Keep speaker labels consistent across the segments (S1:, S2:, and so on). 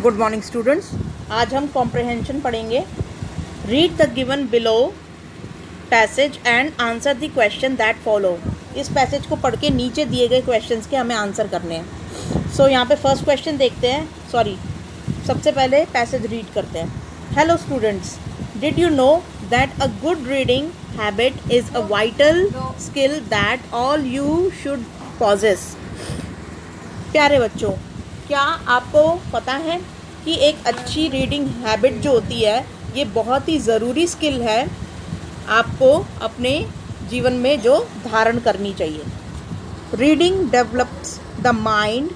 S1: Good morning students. आज हम comprehension पढ़ेंगे। Read the given below passage and answer the question that follow. इस passage को पढ़ के नीचे दिए गए क्वेश्चंस के हमें आंसर करने हैं। सो यहाँ पे फर्स्ट क्वेश्चन देखते हैं। सबसे पहले पैसेज रीड करते हैं। Hello students, did you know that a good reading habit is a vital skill that all you should possess. प्यारे बच्चों, क्या आपको पता है कि एक अच्छी रीडिंग हैबिट जो होती है ये बहुत ही ज़रूरी स्किल है, आपको अपने जीवन में जो धारण करनी चाहिए। Reading develops the mind,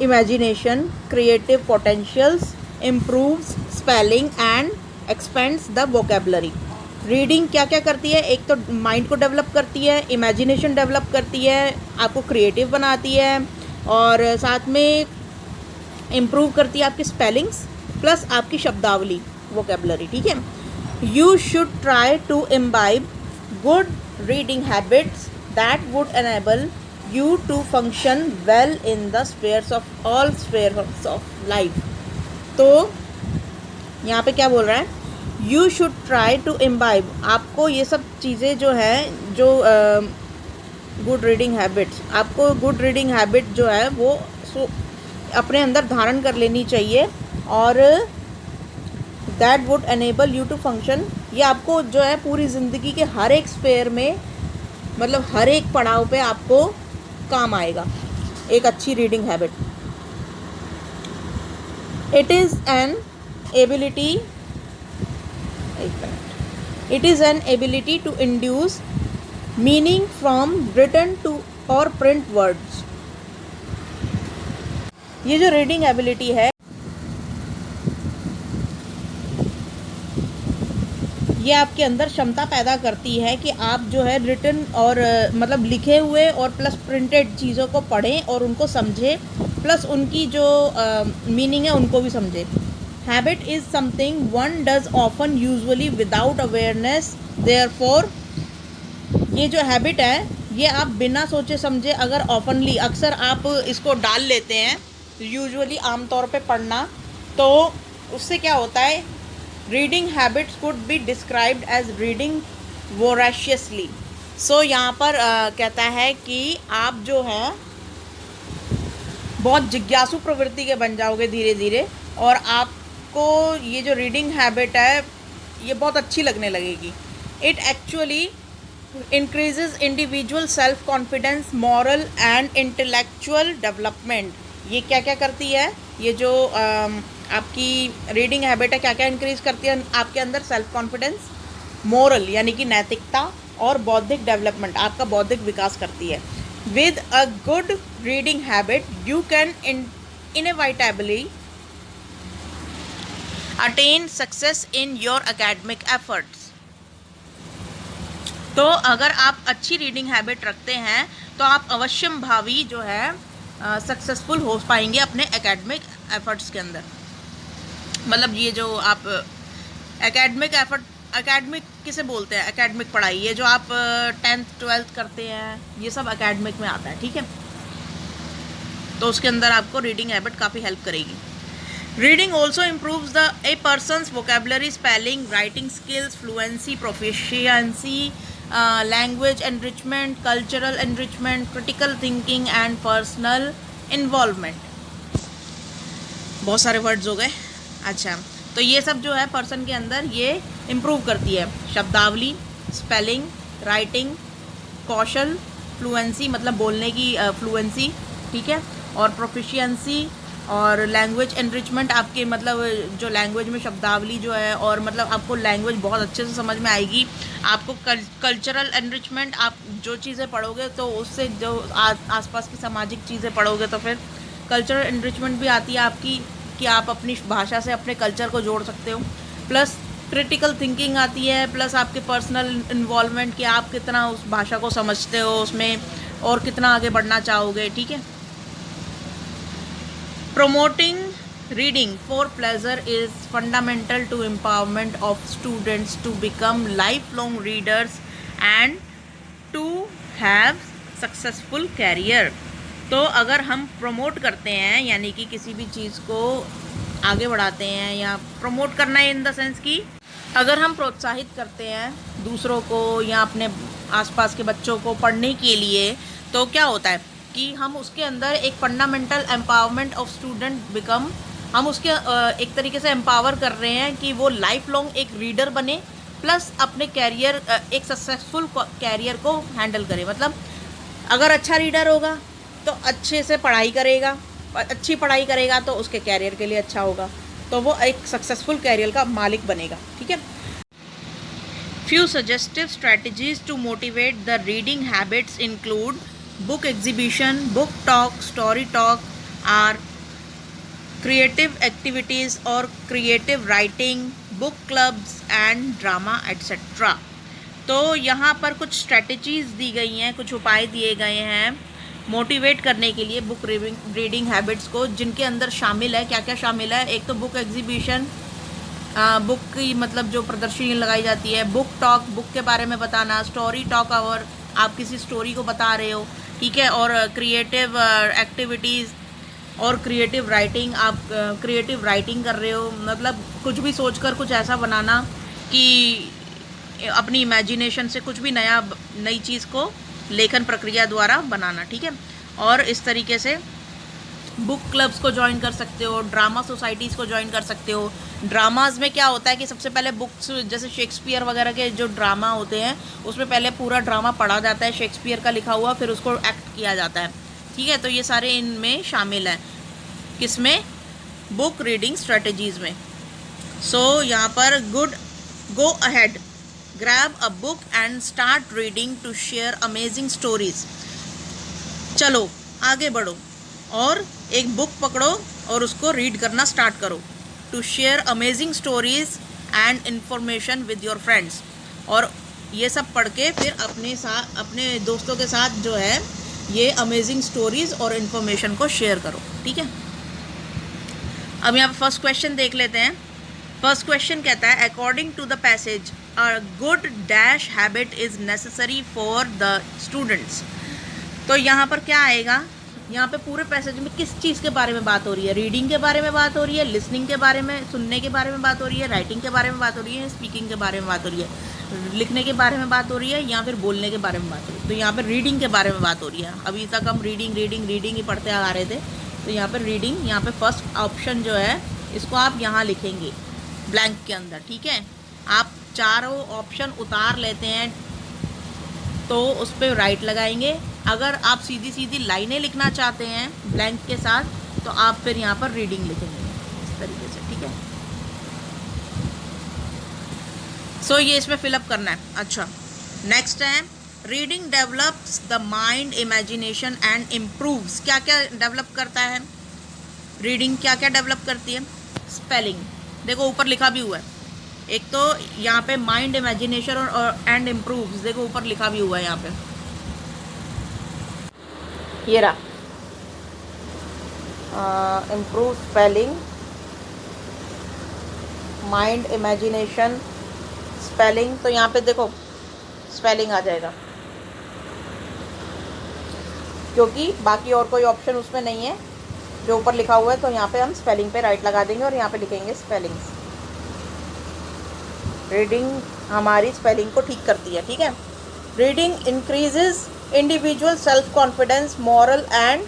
S1: imagination, creative potentials, improves spelling and expends the vocabulary. Reading क्या क्या करती है? एक तो माइंड को डेवलप करती है, इमेजिनेशन डेवलप करती है, आपको क्रिएटिव बनाती है और साथ में इम्प्रूव करती है आपकी स्पेलिंग्स प्लस आपकी शब्दावली, वोकेबलरी। ठीक है। You should try to imbibe good reading habits that would enable you to function well in the spheres of all spheres of life. तो यहाँ पे क्या बोल रहा है? You should try to imbibe. आपको ये सब चीज़ें जो है, जो गुड रीडिंग हैबिट्स, आपको गुड रीडिंग हैबिट जो है वो अपने अंदर धारण कर लेनी चाहिए और that would enable you to function, ये आपको जो है पूरी ज़िंदगी के हर एक स्फेयर में, मतलब हर एक पड़ाव पे आपको काम आएगा एक अच्छी reading habit. It is an ability to induce meaning from written to और प्रिंट वर्ड्स। ये जो रीडिंग एबिलिटी है ये आपके अंदर क्षमता पैदा करती है कि आप जो है रिटन और मतलब लिखे हुए और प्लस प्रिंटेड चीज़ों को पढ़ें और उनको समझें, प्लस उनकी जो मीनिंग है उनको भी समझें। Habit is something one does often usually without awareness, therefore ये जो हैबिट है ये आप बिना सोचे समझे अगर ऑफनली, अक्सर आप इसको डाल लेते हैं यूजुअली आमतौर पे पढ़ना, तो उससे क्या होता है? Reading habits could be described as reading voraciously. So यहाँ पर कहता है कि आप जो है बहुत जिज्ञासु प्रवृत्ति के बन जाओगे धीरे धीरे, और आपको ये जो रीडिंग हैबिट है ये बहुत अच्छी लगने लगेगी। It actually increases individual self confidence, moral and intellectual development. ये क्या क्या करती है? ये जो आपकी रीडिंग हैबिट है क्या क्या इंक्रीज करती है आपके अंदर? सेल्फ कॉन्फिडेंस, मोरल यानी कि नैतिकता, और बौद्धिक डेवलपमेंट, आपका बौद्धिक विकास करती है। With a good reading habit you can inevitably attain success in your academic efforts. तो अगर आप अच्छी रीडिंग हैबिट रखते हैं तो आप अवश्यम भावी जो है सक्सेसफुल हो पाएंगे अपने एकेडमिक एफर्ट्स के अंदर। मतलब ये जो आप एकेडमिक एफर्ट, एकेडमिक किसे बोलते हैं? एकेडमिक पढ़ाई, ये जो आप 10th 12th करते हैं ये सब एकेडमिक में आता है। ठीक है। तो उसके अंदर आपको रीडिंग हैबिट काफ़ी हेल्प करेगी। Reading also improves the A persons vocabulary, spelling, writing skills, fluency, proficiency, language enrichment, cultural enrichment, critical thinking and personal involvement. बहुत सारे वर्ड्स हो गए। अच्छा, तो ये सब जो है पर्सन के अंदर ये इम्प्रूव करती है। शब्दावली, स्पेलिंग, राइटिंग, कौशल, फ्लुएंसी मतलब बोलने की फ्लुएंसी, ठीक है, और प्रोफिशिएंसी और लैंग्वेज एनरिचमेंट, आपके मतलब जो लैंग्वेज में शब्दावली जो है, और मतलब आपको लैंग्वेज बहुत अच्छे से समझ में आएगी। आपको कल्चरल एनरिचमेंट, आप जो चीज़ें पढ़ोगे तो उससे जो आसपास की सामाजिक चीज़ें पढ़ोगे तो फिर कल्चरल एनरिचमेंट भी आती है आपकी, कि आप अपनी भाषा से अपने कल्चर को जोड़ सकते हो। प्लस क्रिटिकल थिंकिंग आती है, प्लस आपके पर्सनल इन्वॉल्वमेंट, कि आप कितना उस भाषा को समझते हो उसमें और कितना आगे बढ़ना चाहोगे। ठीक है। Promoting reading for pleasure is fundamental to empowerment of students to become lifelong readers and to have successful career। तो अगर हम प्रमोट करते हैं यानी कि किसी भी चीज़ को आगे बढ़ाते हैं या प्रमोट करना है इन द सेंस कि अगर हम प्रोत्साहित करते हैं दूसरों को या अपने आसपास के बच्चों को पढ़ने के लिए, तो क्या होता है कि हम उसके अंदर एक fundamental empowerment of student become, हम उसके एक तरीके से एम्पावर कर रहे हैं कि वो लाइफ लॉन्ग एक रीडर बने, प्लस अपने कैरियर एक सक्सेसफुल कैरियर को हैंडल करे। मतलब अगर अच्छा रीडर होगा तो अच्छे से पढ़ाई करेगा, अच्छी पढ़ाई करेगा तो उसके कैरियर के लिए अच्छा होगा, तो वो एक सक्सेसफुल कैरियर का मालिक बनेगा। ठीक है। Few suggestive strategies to motivate the reading habits include book exhibition, book talk, story talk, or creative activities और creative writing, book clubs and drama etcetera. तो यहाँ पर कुछ स्ट्रैटेजीज़ दी गई हैं, कुछ उपाय दिए गए हैं मोटिवेट करने के लिए बुक रीडिंग हैबिट्स को, जिनके अंदर शामिल है, क्या क्या शामिल है। एक तो बुक एग्जीबिशन, बुक की मतलब जो प्रदर्शनी लगाई जाती है, बुक टॉक, बुक के बारे में बताना, स्टोरी टॉक और आप किसी स्टोरी को बता रहे हो, ठीक है, और क्रिएटिव एक्टिविटीज़ और क्रिएटिव राइटिंग, आप क्रिएटिव राइटिंग कर रहे हो, मतलब कुछ भी सोचकर कुछ ऐसा बनाना कि अपनी इमेजिनेशन से कुछ भी नई चीज़ को लेखन प्रक्रिया द्वारा बनाना। ठीक है। और इस तरीके से बुक क्लब्स को ज्वाइन कर सकते हो, ड्रामा सोसाइटीज़ को ज्वाइन कर सकते हो। ड्रामाज में क्या होता है कि सबसे पहले बुक्स जैसे शेक्सपियर वगैरह के जो ड्रामा होते हैं उसमें पहले पूरा ड्रामा पढ़ा जाता है शेक्सपियर का लिखा हुआ, फिर उसको एक्ट किया जाता है। ठीक है। तो ये सारे इनमें शामिल हैं, किसमें, बुक रीडिंग स्ट्रेटजीज़ में। सो यहाँ पर go ahead, grab a book and start reading to share amazing stories. चलो आगे बढ़ो और एक बुक पकड़ो और उसको रीड करना स्टार्ट करो। To share amazing stories and information with your friends, और ये सब पढ़ के फिर अपने दोस्तों के साथ जो है ये अमेजिंग स्टोरीज और इन्फॉर्मेशन को शेयर करो। ठीक है। अब यहाँ पर फर्स्ट क्वेश्चन देख लेते हैं। फर्स्ट क्वेश्चन कहता है according to the passage a good dash habit is necessary for the students. तो यहाँ पर क्या आएगा, यहाँ पे पूरे पैसेज में किस चीज़ के बारे में बात हो रही है, रीडिंग के बारे में बात हो रही है, लिसनिंग के बारे में, सुनने के बारे में बात हो रही है, राइटिंग के बारे में बात हो रही है, स्पीकिंग के बारे में बात हो रही है, लिखने के बारे में बात हो रही है, या फिर बोलने के बारे में बात हो रही है। तो यहाँ पर रीडिंग के बारे में बात हो रही है। अभी तक हम रीडिंग ही पढ़ते आ रहे थे, तो यहाँ पर रीडिंग, यहाँ पर फर्स्ट ऑप्शन जो है इसको आप यहाँ लिखेंगे ब्लैंक के अंदर। ठीक है। आप चारों ऑप्शन उतार लेते हैं तो उस पर राइट लगाएंगे। अगर आप सीधी सीधी लाइनें लिखना चाहते हैं ब्लैंक के साथ तो आप फिर यहाँ पर रीडिंग लिखेंगे इस तरीके से। ठीक है। सो ये इसमें फिलअप करना है। अच्छा, नेक्स्ट है reading develops the mind, imagination and improves. क्या क्या डेवलप करता है रीडिंग, क्या क्या डेवलप करती है। स्पेलिंग देखो ऊपर लिखा भी हुआ है, एक तो यहाँ पे माइंड, इमेजिनेशन और एंड इम्प्रूव्स, देखो ऊपर लिखा भी हुआ है यहाँ पे, ये रहा improve spelling, mind, imagination, spelling. तो यहाँ पे देखो स्पेलिंग आ जाएगा क्योंकि बाकी और कोई ऑप्शन उसमें नहीं है जो ऊपर लिखा हुआ है, तो यहाँ पे हम स्पेलिंग पे राइट लगा देंगे और यहाँ पे लिखेंगे स्पेलिंग्स। रीडिंग हमारी स्पेलिंग को ठीक करती है। ठीक है। Reading increases individual self confidence, moral and,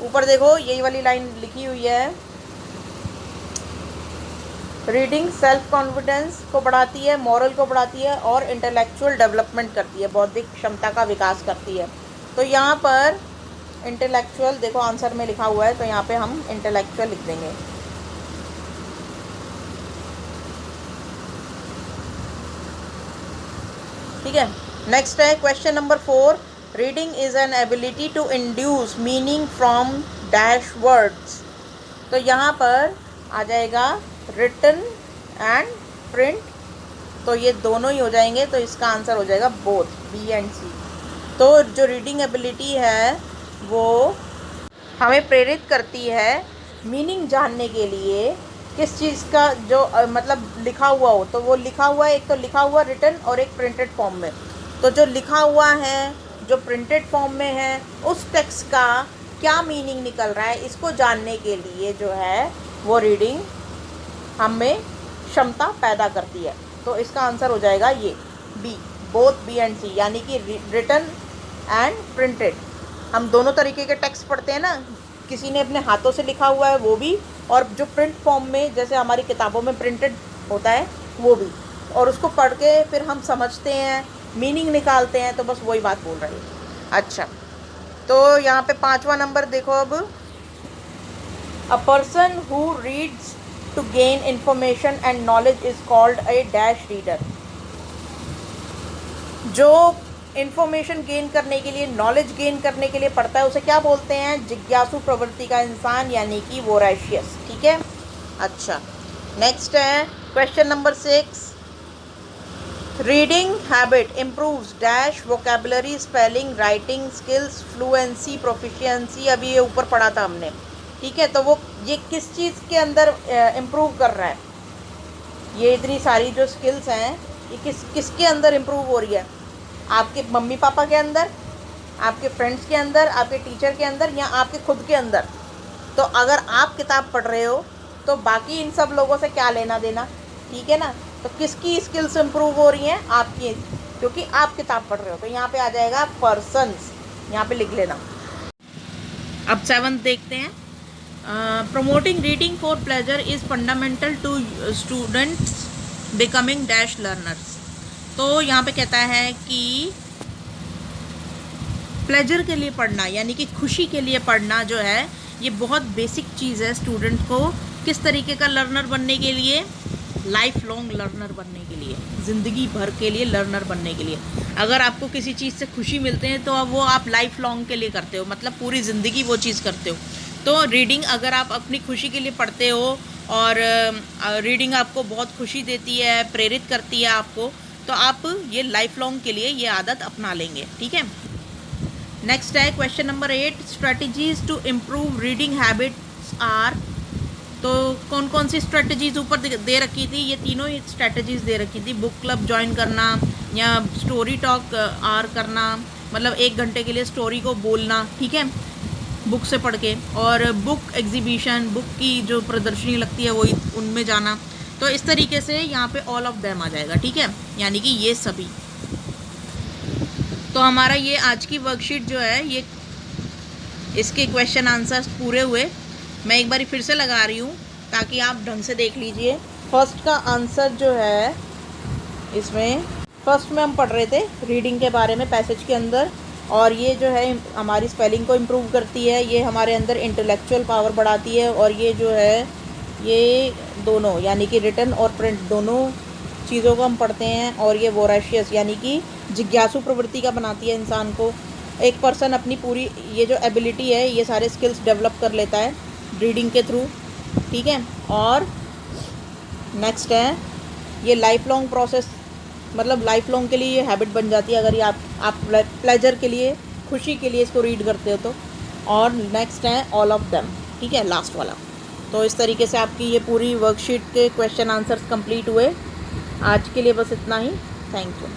S1: ऊपर देखो यही वाली लाइन लिखी हुई है, रीडिंग सेल्फ कॉन्फिडेंस को बढ़ाती है, मॉरल को बढ़ाती है और इंटेलेक्चुअल डेवलपमेंट करती है, बौद्धिक क्षमता का विकास करती है। तो यहाँ पर इंटेलेक्चुअल देखो आंसर में लिखा हुआ है, तो यहाँ पे हम इंटेलेक्चुअल लिख देंगे। ठीक है। नेक्स्ट है question number 4, reading is an ability to induce meaning from dash words. तो यहाँ पर आ जाएगा रिटन एंड प्रिंट, तो ये दोनों ही हो जाएंगे, तो इसका आंसर हो जाएगा बोथ, बी एंड सी। तो जो रीडिंग एबिलिटी है वो हमें प्रेरित करती है मीनिंग जानने के लिए, किस चीज़ का जो मतलब लिखा हुआ हो, तो वो लिखा हुआ है, एक तो लिखा हुआ रिटन और एक प्रिंटेड फॉर्म में। तो जो लिखा हुआ है, जो प्रिंटेड फॉर्म में है, उस टेक्स्ट का क्या मीनिंग निकल रहा है, इसको जानने के लिए जो है वो रीडिंग हमें क्षमता पैदा करती है। तो इसका आंसर हो जाएगा ये बी, बोथ बी एंड सी, यानी कि रिटन एंड प्रिंटेड। हम दोनों तरीके के टेक्स्ट पढ़ते हैं ना, किसी ने अपने हाथों से लिखा हुआ है वो भी, और जो प्रिंट फॉर्म में जैसे हमारी किताबों में प्रिंटेड होता है वो भी, और उसको पढ़ के फिर हम समझते हैं, मीनिंग निकालते हैं। तो बस वही बात बोल रही है। अच्छा, तो यहाँ पे 5वां नंबर देखो अब, a person who reads to gain information and knowledge is called a dash reader. जो इंफॉर्मेशन गेन करने के लिए, नॉलेज गेन करने के लिए पढ़ता है उसे क्या बोलते हैं? जिज्ञासु प्रवृत्ति का इंसान, यानी कि वोरेशियस। ठीक है। अच्छा, नेक्स्ट है question number 6, reading habit improves dash vocabulary, spelling, writing skills, fluency, proficiency. अभी ये ऊपर पढ़ा था हमने। ठीक है, तो वो ये किस चीज़ के अंदर इम्प्रूव कर रहा है? ये इतनी सारी जो स्किल्स हैं ये किसके अंदर इम्प्रूव हो रही है? आपके मम्मी पापा के अंदर, आपके फ्रेंड्स के अंदर, आपके टीचर के अंदर, या आपके खुद के अंदर? तो अगर आप किताब पढ़ रहे हो तो बाकी इन सब लोगों से क्या लेना देना? ठीक है ना। तो किसकी स्किल्स इम्प्रूव हो रही हैं? आपकी, क्योंकि आप किताब पढ़ रहे हो। तो यहाँ पे आ जाएगा पर्सन्स, यहाँ पे लिख लेना। अब 7 देखते हैं, promoting reading for pleasure is fundamental to students becoming dash learners. तो यहाँ पे कहता है कि प्लेजर के लिए पढ़ना, यानी कि खुशी के लिए पढ़ना जो है, ये बहुत बेसिक चीज़ है स्टूडेंट को किस तरीके का लर्नर बनने के लिए? लाइफ लॉन्ग लर्नर बनने के लिए, ज़िंदगी भर के लिए लर्नर बनने के लिए। अगर आपको किसी चीज़ से खुशी मिलते हैं तो अब वो आप लाइफ लॉन्ग के लिए करते हो, मतलब पूरी ज़िंदगी वो चीज़ करते हो। तो रीडिंग अगर आप अपनी खुशी के लिए पढ़ते हो और रीडिंग आपको बहुत खुशी देती है, प्रेरित करती है आपको, तो आप ये लाइफ लॉन्ग के लिए ये आदत अपना लेंगे। ठीक है। नेक्स्ट है question number 8, strategies to improve reading habits are. तो कौन कौन सी स्ट्रेटजीज ऊपर दे रखी थी? ये तीनों ही स्ट्रेटजीज दे रखी थी। बुक क्लब ज्वाइन करना, या स्टोरी टॉक आर करना, मतलब 1 घंटे के लिए स्टोरी को बोलना, ठीक है, बुक से पढ़ के, और बुक एग्जीबिशन, बुक की जो प्रदर्शनी लगती है वही उनमें जाना। तो इस तरीके से यहाँ पे ऑल ऑफ देम आ जाएगा। ठीक है, यानी कि ये सभी। तो हमारा ये आज की वर्कशीट जो है, ये इसके क्वेश्चन आंसर्स पूरे हुए। मैं एक बार फिर से लगा रही हूँ ताकि आप ढंग से देख लीजिए। फर्स्ट का आंसर जो है, इसमें फर्स्ट में हम पढ़ रहे थे रीडिंग के बारे में पैसेज के अंदर, और ये जो है हमारी स्पेलिंग को इम्प्रूव करती है, ये हमारे अंदर इंटेलेक्चुअल पावर बढ़ाती है, और ये जो है ये दोनों, यानी कि रिटन और प्रिंट दोनों चीज़ों को हम पढ़ते हैं। और ये वोरेशियस, यानी कि जिज्ञासु प्रवृत्ति का बनाती है इंसान को। एक पर्सन अपनी पूरी ये जो एबिलिटी है, ये सारे स्किल्स डेवलप कर लेता है रीडिंग के थ्रू। ठीक है। और नेक्स्ट है ये लाइफ लॉन्ग प्रोसेस, मतलब लाइफ लॉन्ग के लिए ये हैबिट बन जाती है अगर ये आप प्लेजर के लिए, खुशी के लिए इसको रीड करते हो तो। और नेक्स्ट है ऑल ऑफ देम। ठीक है, लास्ट वाला। तो इस तरीके से आपकी ये पूरी वर्कशीट के क्वेश्चन आंसर्स कंप्लीट हुए। आज के लिए बस इतना ही। Thank you.